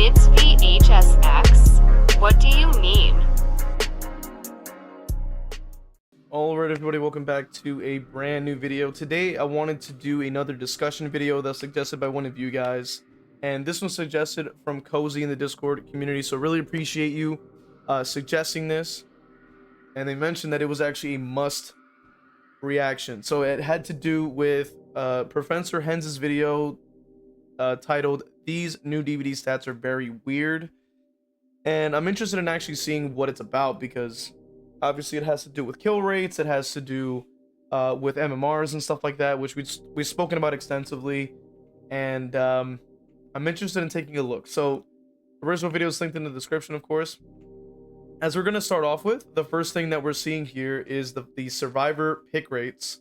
It's v.h.s.x. What do you mean? Alright everybody, welcome back to a brand new video. Today I wanted to do another discussion video that's suggested by one of you guys, and this was suggested from Cozy in the Discord community, so really appreciate you suggesting this. And they mentioned that it was actually a must reaction, so it had to do with Professor Hens' video titled "These New DBD Stats Are Very Weird," and I'm interested in actually seeing what it's about, because obviously it has to do with kill rates, it has to do with MMRs and stuff like that, which we've spoken about extensively, and I'm interested in taking a look. So the original video is linked in the description, of course. As we're going to start off with, the first thing that we're seeing here is the survivor pick rates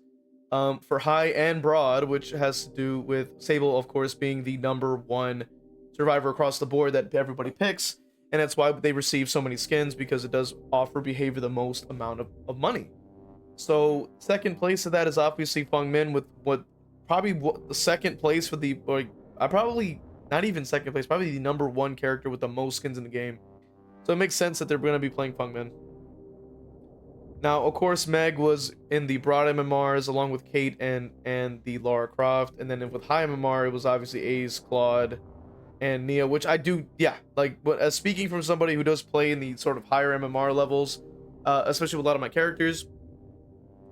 for high and broad, which has to do with Sable, of course, being the #1 survivor across the board that everybody picks. And that's why they receive so many skins, because it does offer Behaviour the most amount of money. So second place of that is obviously Feng Min, with the second place for the, probably not even second place, probably the #1 character with the most skins in the game. So it makes sense that they're going to be playing Feng Min. Now, of course, Meg was in the broad MMRs along with Kate and the Lara Croft. And then with high MMR, it was obviously Ace, Claude, and Nia, which I do, yeah, like, but as speaking from somebody who does play in the sort of higher MMR levels, especially with a lot of my characters,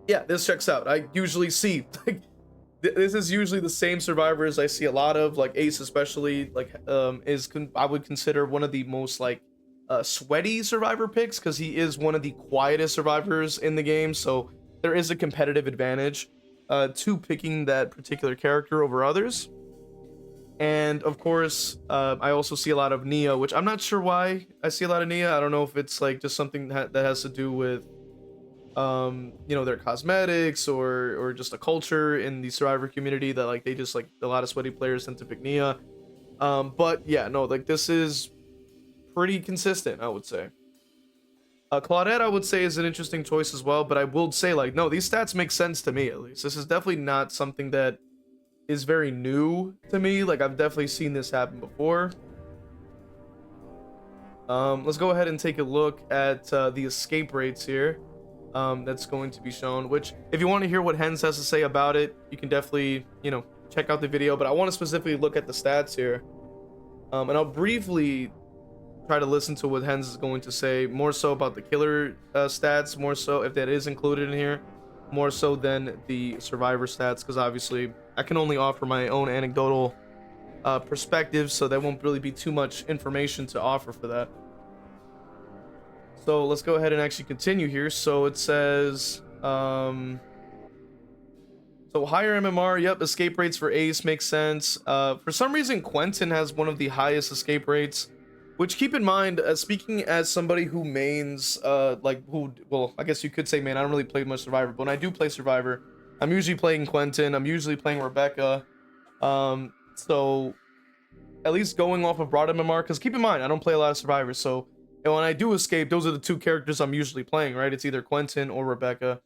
yeah, this checks out. I usually see, like, this is usually the same survivors I see a lot of, like Ace especially, like, I would consider one of the most, like, sweaty survivor picks, because he is one of the quietest survivors in the game, so there is a competitive advantage to picking that particular character over others. And of course, I also see a lot of Nia, which I'm not sure why I see a lot of Nia. I don't know if it's like just something that has to do with you know, their cosmetics, or just a culture in the survivor community that, like, they just, like, a lot of sweaty players tend to pick Nia. But yeah, no, like, this is pretty consistent, I would say. Claudette, I would say, is an interesting choice as well, but I will say, like, no, these stats make sense to me, at least. This is definitely not something that is very new to me. Like, I've definitely seen this happen before. Let's go ahead and take a look at the escape rates here. That's going to be shown, which, if you want to hear what Hens has to say about it, you can definitely, you know, check out the video, but I want to specifically look at the stats here. And I'll briefly try to listen to what Hens is going to say, more so about the killer stats, more so, if that is included in here, more so than the survivor stats, because obviously I can only offer my own anecdotal perspective, so there won't really be too much information to offer for that. So let's go ahead and actually continue here. So it says so higher MMR, yep, escape rates for Ace makes sense. For some reason Quentin has one of the highest escape rates, which, keep in mind, speaking as somebody who mains, well, I guess you could say main, I don't really play much Survivor, but when I do play Survivor, I'm usually playing Quentin, I'm usually playing Rebecca, so at least going off of broad MMR, because keep in mind, I don't play a lot of Survivors, so, and when I do escape, those are the two characters I'm usually playing, right? It's either Quentin or Rebecca.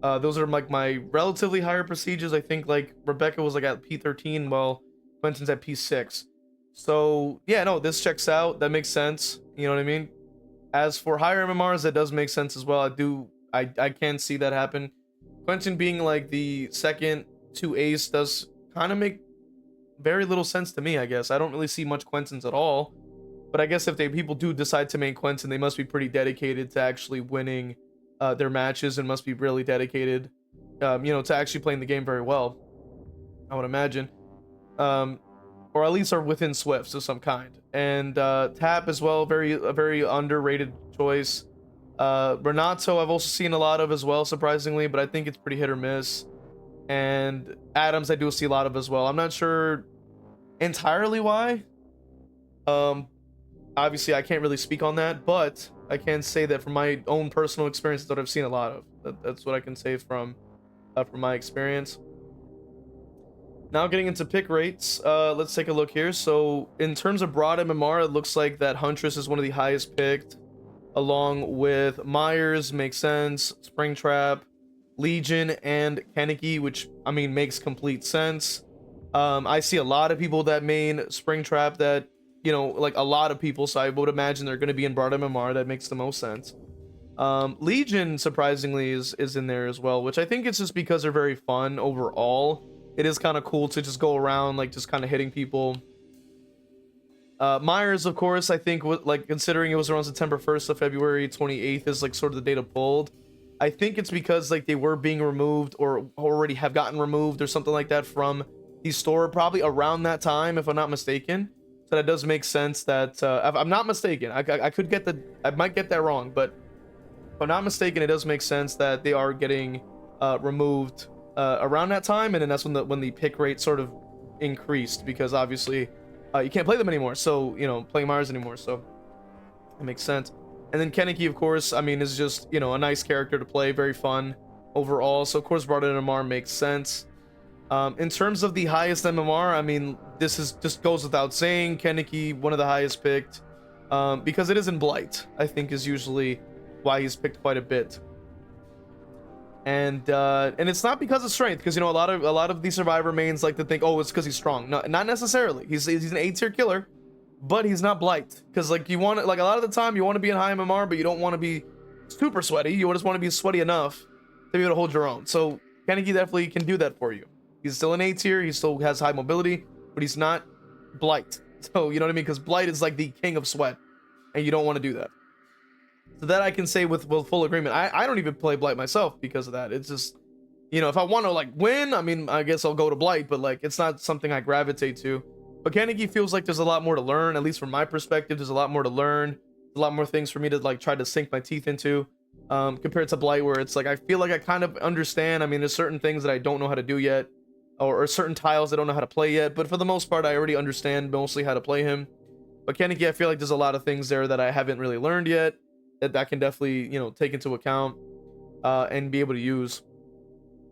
Those are, like, my relatively higher prestiges. I think, like, Rebecca was, like, at P13, while Quentin's at P6. So yeah, no, this checks out. That makes sense. You know what I mean? As for higher MMRs, that does make sense as well. I can see that happen. Quentin being, like, the second to Ace does kind of make very little sense to me, I guess. I don't really see much Quentins at all. But I guess if people do decide to main Quentin, they must be pretty dedicated to actually winning their matches, and must be really dedicated, you know, to actually playing the game very well, I would imagine. Or at least are within Swifts of some kind. And Tap as well, a very underrated choice. Renato I've also seen a lot of as well, surprisingly, but I think it's pretty hit or miss. And Adams I do see a lot of as well. I'm not sure entirely why. Obviously I can't really speak on that, but I can say that from my own personal experience that I've seen a lot of. That's what I can say from my experience. Now getting into pick rates, let's take a look here. So in terms of broad MMR, it looks like that Huntress is one of the highest picked, along with Myers, makes sense, Springtrap, Legion, and Kennedy, which, I mean, makes complete sense. I see a lot of people that main Springtrap that you know, like a lot of people, so I would imagine they're going to be in broad MMR. That makes the most sense. Legion surprisingly is in there as well, which I think it's just because they're very fun overall. It is kind of cool to just go around like just kind of hitting people. Myers, of course, I think like considering it was around September 1st to February 28th is like sort of the data pulled. I think it's because like they were being removed or already have gotten removed or something like that from the store probably around that time, if I'm not mistaken. So that does make sense that if I'm not mistaken, I could get I might get that wrong, but if I'm not mistaken, it does make sense that they are getting removed around that time, and then that's when the pick rate sort of increased because obviously you can't play them anymore. So you know, playing Mars anymore. So it makes sense. And then Kaneki, of course, I mean, is just, you know, a nice character to play, very fun overall. So of course, brought in MMR makes sense. In terms of the highest MMR, I mean, this is just goes without saying. Kaneki, one of the highest picked, because it is in Blight. I think is usually why he's picked quite a bit. And it's not because of strength, because you know a lot of the survivor mains like to think, oh, it's because he's strong. No, not necessarily. He's an A tier killer, but he's not Blight, because like you want to, like a lot of the time you want to be in high MMR, but you don't want to be super sweaty. You just want to be sweaty enough to be able to hold your own. So Kaneki definitely can do that for you. He's still an A tier. He still has high mobility, but he's not Blight. So you know what I mean? Because Blight is like the king of sweat, and you don't want to do that. So that I can say with full agreement. I don't even play Blight myself because of that. It's just, you know, if I want to like win, I mean, I guess I'll go to Blight, but like it's not something I gravitate to. But Kaneki feels like there's a lot more to learn, at least from my perspective. There's a lot more to learn, a lot more things for me to like try to sink my teeth into, compared to Blight, where it's like I feel like I kind of understand. I mean, there's certain things that I don't know how to do yet, or certain tiles I don't know how to play yet, but for the most part I already understand mostly how to play him. But Kaneki, I feel like there's a lot of things there that I haven't really learned yet, that I can definitely, you know, take into account and be able to use.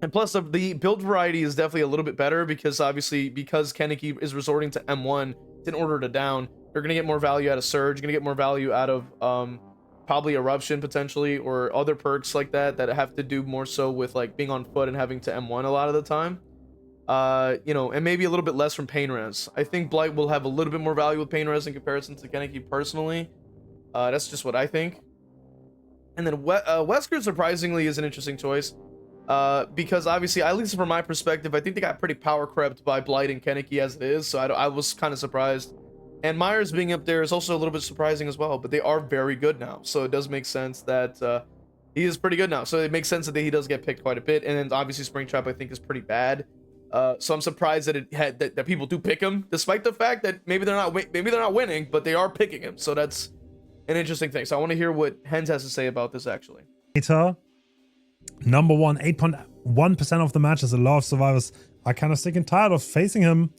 And plus the build variety is definitely a little bit better, because obviously because Kaneki is resorting to M1 in order to down, you're gonna get more value out of Surge, you're gonna get more value out of probably Eruption potentially, or other perks like that have to do more so with like being on foot and having to M1 a lot of the time. You know, and maybe a little bit less from Pain Res. I think Blight will have a little bit more value with Pain Res in comparison to Kaneki personally. That's just what I think. And then Wesker surprisingly is an interesting choice, because obviously, at least from my perspective, I think they got pretty power crept by Blight and Kaneki as it is, so I was kind of surprised. And Myers being up there is also a little bit surprising as well, but they are very good now, so it does make sense that he is pretty good now. So it makes sense that he does get picked quite a bit. And then obviously Springtrap I think is pretty bad, so I'm surprised that that people do pick him, despite the fact that maybe they're not winning, but they are picking him. So that's an interesting thing. So I want to hear what Hens has to say about this actually. Number one, 8.1% of the matches, a lot of survivors are kind of sick and tired of facing him.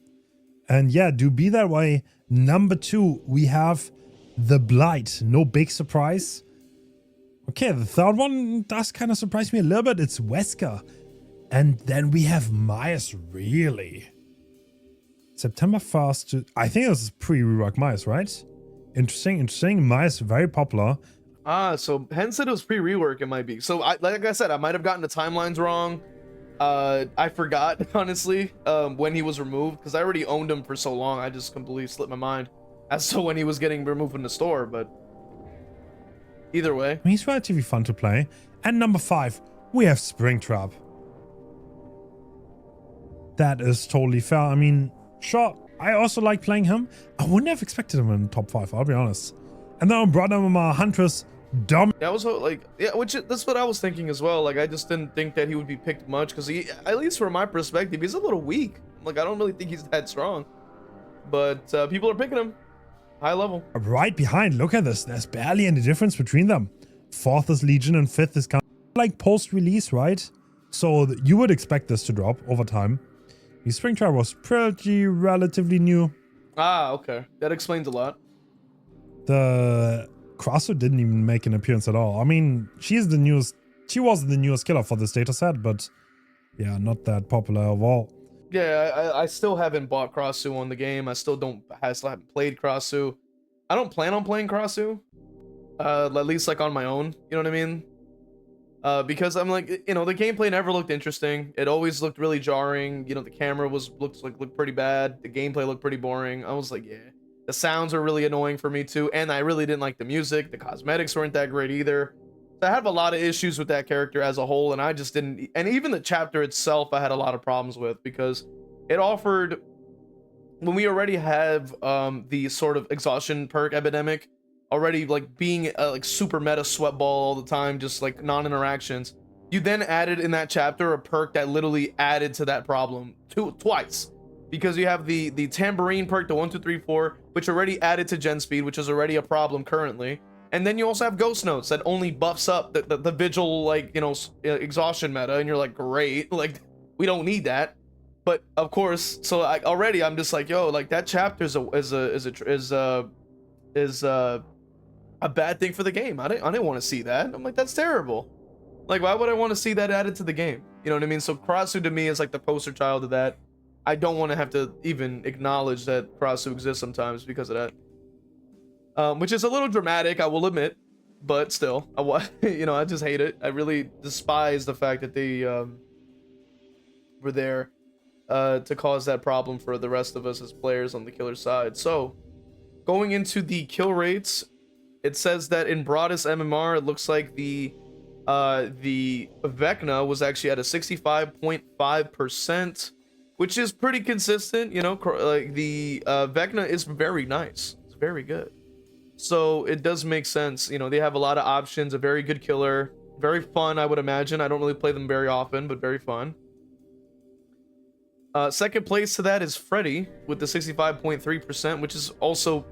And yeah, do be that way. Number two, we have the Blight. No big surprise. Okay, the third one does kind of surprise me a little bit. It's Wesker. And then we have Myers, really. September 1st. I think this is pre-rework Myers, right? Interesting. Myers, very popular. So Hens said it was pre-rework, it might be. So like I said, I might have gotten the timelines wrong. I forgot, honestly, when he was removed, because I already owned him for so long. I just completely slipped my mind as to when he was getting removed from the store, but either way. He's relatively fun to play. And number 5, we have Springtrap. That is totally fair. I mean, sure, I also like playing him. I wouldn't have expected him in top 5, I'll be honest. And then Brother Mama Huntress, dumb. That was like, yeah, that's what I was thinking as well. Like, I just didn't think that he would be picked much, because he, at least from my perspective, he's a little weak. Like, I don't really think he's that strong, but people are picking him high level. Right behind, look at this. There's barely any difference between them. 4th is Legion and 5th is kind of like post-release, right? So you would expect this to drop over time. The Springtrap was pretty relatively new. Ah, okay. That explains a lot. The Crosser didn't even make an appearance at all. I mean, she was the newest killer for this dataset, but yeah, not that popular overall. Yeah, I still haven't bought Crossu on the game. I still haven't played Crossu. I don't plan on playing Crossu, at least like on my own. You know what I mean? Because I'm like, you know, the gameplay never looked interesting. It always looked really jarring. You know, the camera looked pretty bad. The gameplay looked pretty boring. I was like, yeah, The sounds are really annoying for me too, and I really didn't like the music. The cosmetics weren't that great either. So I have a lot of issues with that character as a whole, and I just didn't. And even the chapter itself, I had a lot of problems with because it offered, when we already have the sort of exhaustion perk epidemic, already like being a like super meta sweat ball all the time, just like non-interactions. You then added in that chapter a perk that literally added to that problem twice, because you have the tambourine perk, the 1 2 3 4, which already added to gen speed, which is already a problem currently, and then you also have ghost notes that only buffs up the vigil, like, you know, exhaustion meta, and you're like, great, like we don't need that. But of course, so I'm just like, yo, like that chapter is a bad thing for the game. I didn't want to see that. I'm like, that's terrible. Like, why would I want to see that added to the game? You know what I mean? So Karasu to me is like the poster child of that. I don't want to have to even acknowledge that Karasu exists sometimes because of that. Which is a little dramatic, I will admit, but still, you know, I just hate it. I really despise the fact that they were there to cause that problem for the rest of us as players on the killer side. So, going into the kill rates, it says that in broadest MMR, it looks like the Vecna was actually at a 65.5%, which is pretty consistent. You know, like the Vecna is very nice. It's very good. So it does make sense. You know, they have a lot of options, a very good killer, very fun, I would imagine. I don't really play them very often, but very fun. Second place to that is Freddy with the 65.3%, which is also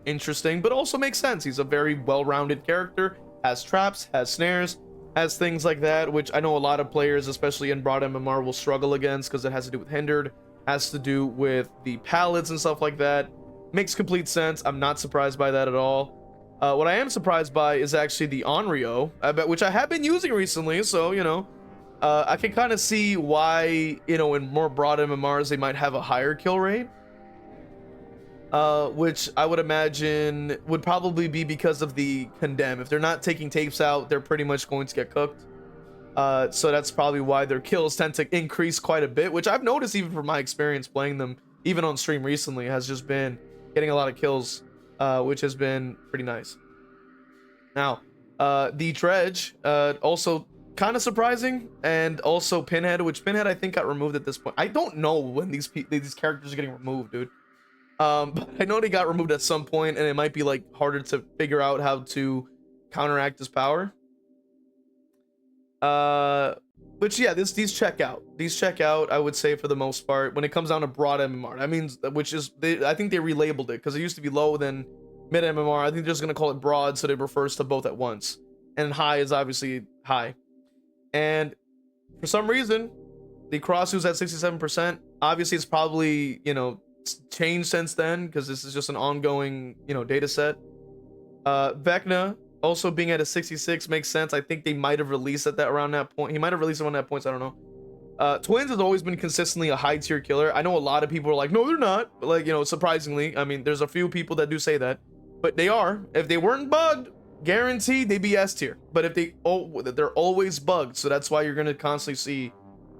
interesting, but also makes sense. He's a very well-rounded character, has traps, has snares, has things like that, which I know a lot of players, especially in broad MMR, will struggle against because it has to do with hindered, has to do with the pallets and stuff like that. Makes complete sense. I'm not surprised by that at all. What I am surprised by is actually the Onryo, which I have been using recently, so, you know, I can kind of see why, you know, in more broad MMRs, they might have a higher kill rate. Which I would imagine would probably be because of the condemn. If they're not taking tapes out, they're pretty much going to get cooked. So that's probably why their kills tend to increase quite a bit, which I've noticed even from my experience playing them, even on stream recently, has just been getting a lot of kills, which has been pretty nice. Now, the Dredge, also kind of surprising, and also Pinhead, which Pinhead I think got removed at this point. I don't know when these characters are getting removed, dude. But I know they got removed at some point, and it might be like harder to figure out how to counteract his power. Which yeah, these check out. These check out, I would say, for the most part when it comes down to broad MMR. That means, which is I think they relabeled it because it used to be low, then mid MMR. I think they're just gonna call it broad, so it refers to both at once. And high is obviously high. And for some reason, the Karasu at 67%. Obviously, it's probably, you know, changed since then because this is just an ongoing, you know, data set. Vecna also being at a 66 makes sense. I think they might have released at that around that point. He might have released around that point, so I don't know. Twins has always been consistently a high tier killer. I know a lot of people are like, no, they're not. But like, you know, surprisingly, I mean, there's a few people that do say that, but they are. If they weren't bugged, guaranteed they'd be S tier. But if they're always bugged, so that's why you're gonna constantly see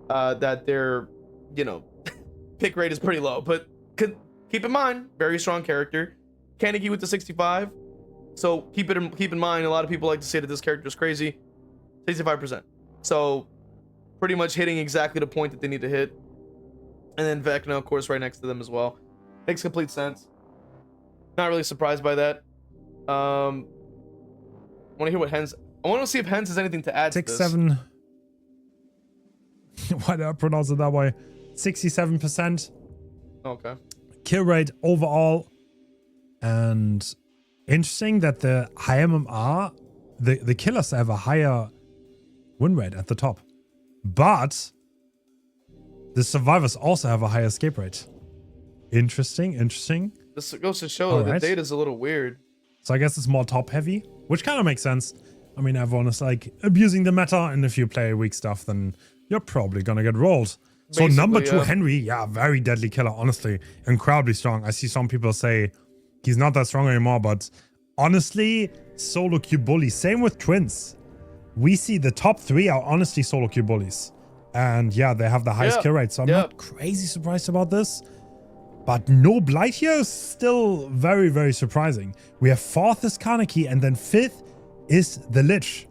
that their, you know, pick rate is pretty low. But keep in mind, very strong character. Kaneki with the 65. So keep in mind, a lot of people like to say that this character is crazy. 65%. So pretty much hitting exactly the point that they need to hit. And then Vecna, of course, right next to them as well. Makes complete sense. Not really surprised by that. I want to hear what Hens. I want to see if Hens has anything to add to this. 7. Why did I pronounce it that way? 67%. Okay. Kill rate overall. And interesting that the high MMR, the killers have a higher win rate at the top. But the survivors also have a higher escape rate. Interesting. This goes to show that the data is a little weird. So I guess it's more top heavy, which kind of makes sense. I mean, everyone is like abusing the meta, and if you play weak stuff, then you're probably gonna get rolled. So number 2, Henry, yeah, very deadly killer, honestly. Incredibly strong. I see some people say he's not that strong anymore, but honestly, solo queue bully. Same with Twins. We see the top 3 are honestly solo queue bullies. And yeah, they have the highest kill rate. So I'm not crazy surprised about this. But no Blight here is still very, very surprising. We have 4th is Kaneki, and then 5th is the Lich.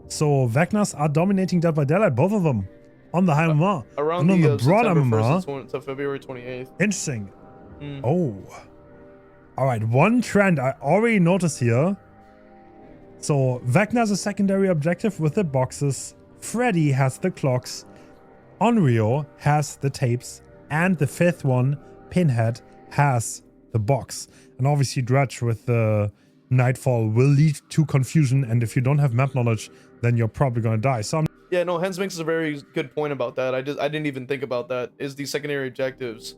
So Vecnas are dominating Dead by Daylight, both of them, on the high MMR. Around and on the broad September MMR. 1st to February 28th. Interesting. Oh. Alright, one trend I already noticed here. So Vecna's a secondary objective with the boxes. Freddy has the clocks. Onryo has the tapes. And the 5th one, Pinhead, has the box. And obviously Dredge with the Nightfall will lead to confusion. And if you don't have map knowledge, then you're probably going to die. So yeah, no, Hens makes a very good point about that. I didn't even think about that. Is the secondary objectives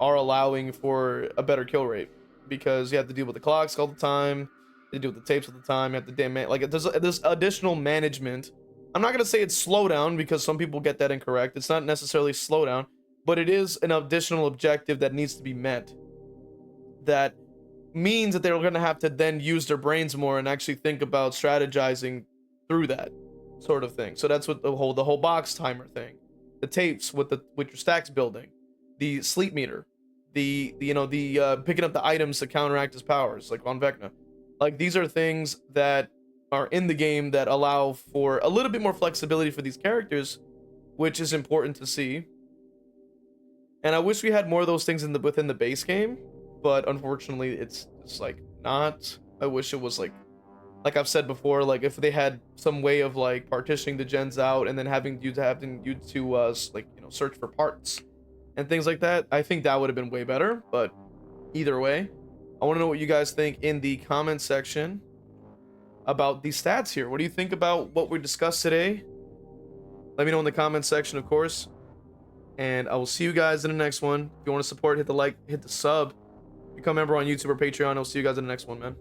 are allowing for a better kill rate, because you have to deal with the clocks all the time, you deal with the tapes all the time, you have to there's additional management. I'm not gonna say it's slowdown, because some people get that incorrect. It's not necessarily slowdown, but it is an additional objective that needs to be met. That means that they're gonna have to then use their brains more and actually think about strategizing through that sort of thing. So that's what the whole box timer thing, the tapes with your stacks building, the sleep meter, the picking up the items to counteract his powers, like on Vecna. Like, these are things that are in the game that allow for a little bit more flexibility for these characters, which is important to see. And I wish we had more of those things within the base game, but unfortunately it's like not. I wish it was like I've said before, like if they had some way of like partitioning the gens out and then having you to search for parts and things like that. I think that would have been way better. But either way, I want to know what you guys think in the comment section about these stats here. What do you think about what we discussed today? Let me know in the comment section, of course. And I will see you guys in the next one. If you want to support, hit the like, hit the sub, become a member on YouTube or Patreon. I'll see you guys in the next one, man.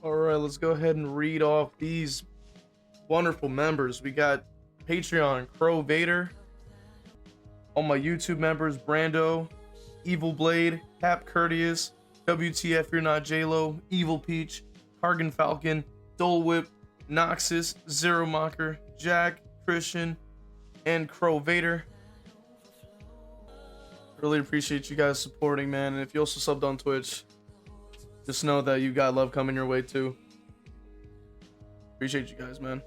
All right, let's go ahead and read off these wonderful members. We got Patreon, Crow Vader. All my YouTube members, Brando, Evil Blade, Cap Courteous, WTF You're Not JLo, Evil Peach, Kargan Falcon, Dole Whip, Noxus, Zero Mocker, Jack, Christian, and Crow Vader. Really appreciate you guys supporting, man. And if you also subbed on Twitch, just know that you got love coming your way too. Appreciate you guys, man.